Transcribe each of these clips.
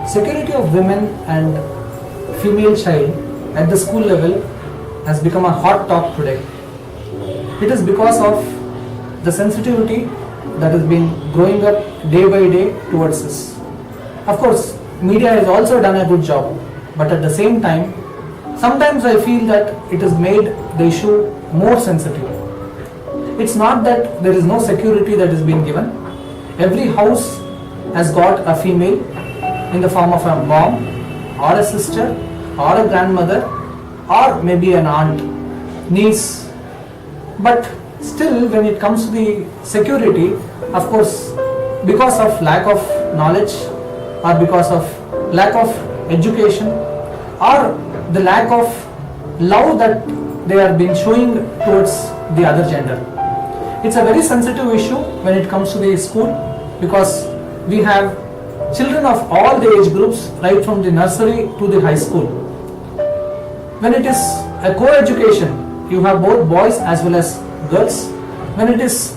Security of women and female child at the school level has become a hot talk today. It is because of the sensitivity that has been growing up day by day towards this. Of course, media has also done a good job, but at the same time, sometimes I feel that it has made the issue more sensitive. It's not that there is no security that is being given. Every house has got a female in the form of a mom or a sister or a grandmother or maybe an aunt, niece. But still, when it comes to the security, of course, because of lack of knowledge or because of lack of education or the lack of love that they are been showing towards the other gender. It's a very sensitive issue when it comes to the school, because we have children of all the age groups right from the nursery to the high school. When it is a co-education, you have both boys as well as girls. When it is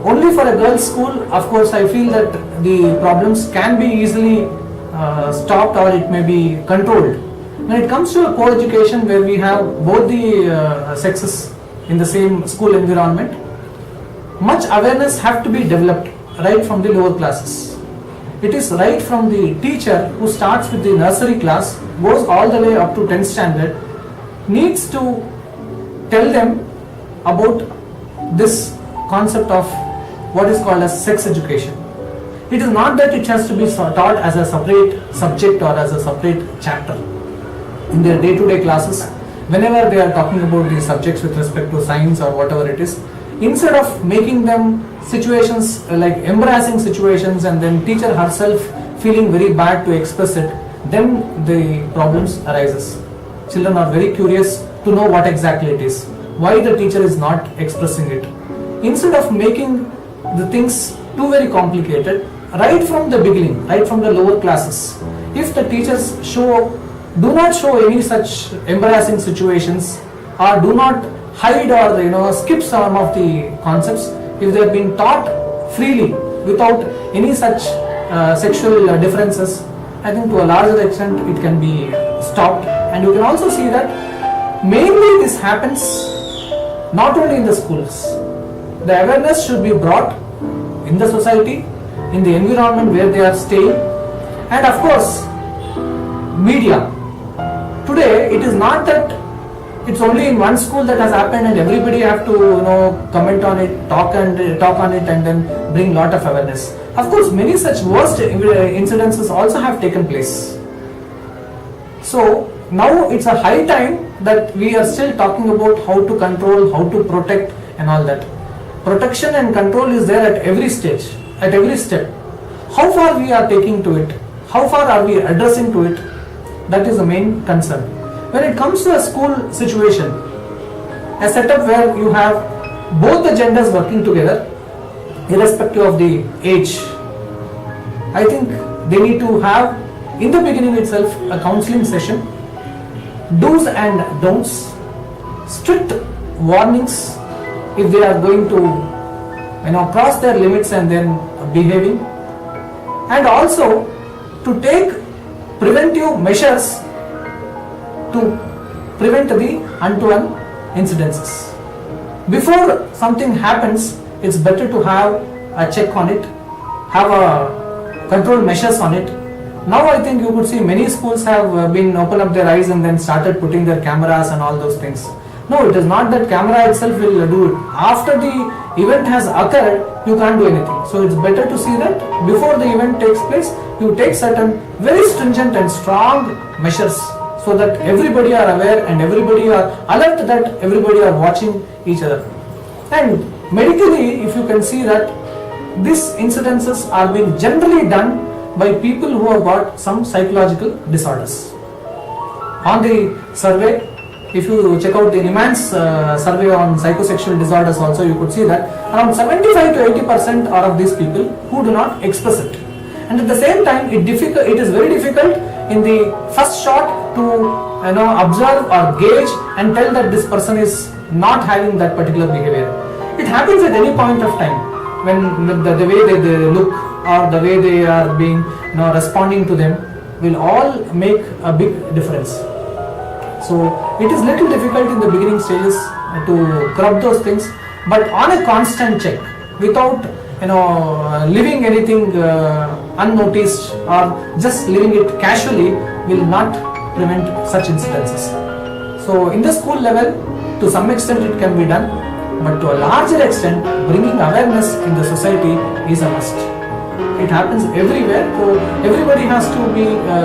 only for a girls' school, of course I feel that the problems can be easily stopped or it may be controlled. When it comes to a co-education where we have both the sexes in the same school environment, much awareness have to be developed right from the lower classes. It is right from the teacher who starts with the nursery class, goes all the way up to 10th standard, needs to tell them about this concept of what is called as sex education. It is not that it has to be taught as a separate subject or as a separate chapter. In their day-to-day classes, whenever they are talking about these subjects with respect to science or whatever it is, instead of making them situations like embarrassing situations and then teacher herself feeling very bad to express it, then the problems arises. Children are very curious to know what exactly it is, why the teacher is not expressing it. Instead of making the things too very complicated, right from the beginning, right from the lower classes, if the teachers do not show any such embarrassing situations or do not hide or skip some of the concepts, if they have been taught freely without any such sexual differences, I think to a larger extent it can be stopped. And you can also see that mainly this happens not only in the schools. The awareness should be brought in the society, in the environment where they are staying, and of course media. Today it is not that it's only in one school that has happened and everybody have to comment on it, talk on it and then bring lot of awareness. Of course many such worst incidences also have taken place. So now it's a high time that we are still talking about how to control, how to protect and all that. Protection and control is there at every stage, at every step. How far we are taking to it, how far are we addressing to it, that is the main concern. When it comes to a school situation, a setup where you have both the genders working together, irrespective of the age, I think they need to have in the beginning itself a counseling session, do's and don'ts, strict warnings if they are going to cross their limits and then behaving, and also to take preventive measures to prevent the untold incidences. Before something happens, it's better to have a check on it, have a control measures on it. Now I think you could see many schools have been open up their eyes and then started putting their cameras and all those things. No, it is not that camera itself will do it. After the event has occurred, you can't do anything. So it's better to see that before the event takes place, you take certain very stringent and strong measures so that everybody are aware and everybody are alert, that everybody are watching each other. And medically, if you can see that these incidences are being generally done by people who have got some psychological disorders. On the survey, if you check out the NIMANS survey on psychosexual disorders also, you could see that around 75 to 80% are of these people who do not express it. And at the same time, it is very difficult in the first shot to observe or gauge and tell that this person is not having that particular behavior. It happens at any point of time when the way they look or the way they are being responding to them. will all make a big difference. So it is little difficult in the beginning stages to curb those things, but on a constant check, without leaving anything unnoticed or just leaving it casually, will not prevent such incidences. So in the school level, to some extent it can be done, but to a larger extent, bringing awareness in the society is a must. It happens everywhere, so everybody has to be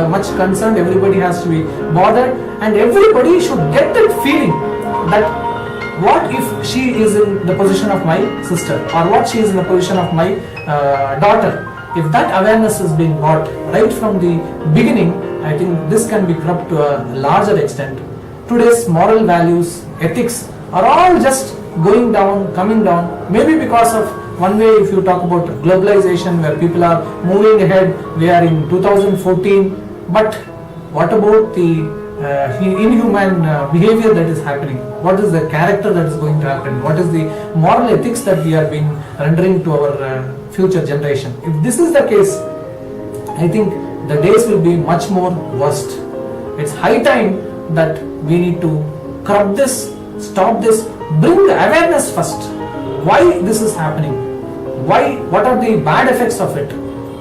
much concerned, everybody has to be bothered, and everybody should get that feeling that what if she is in the position of my sister, or what she is in the position of my daughter. If that awareness is being brought right from the beginning, I think this can be cropped to a larger extent. Today's moral values, ethics are all just going down, coming down, maybe because of one way. If you talk about globalization, where people are moving ahead, we are in 2014, but what about the inhuman behavior that is happening? What is the character that is going to happen? What is the moral ethics that we are being rendering to our future generation? If this is the case, I think the days will be much more worst. It's high time that we need to curb this, stop this, bring the awareness first. Why this is happening? Why? What are the bad effects of it?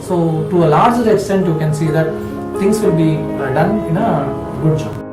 So to a larger extent, you can see that things will be done in a good job.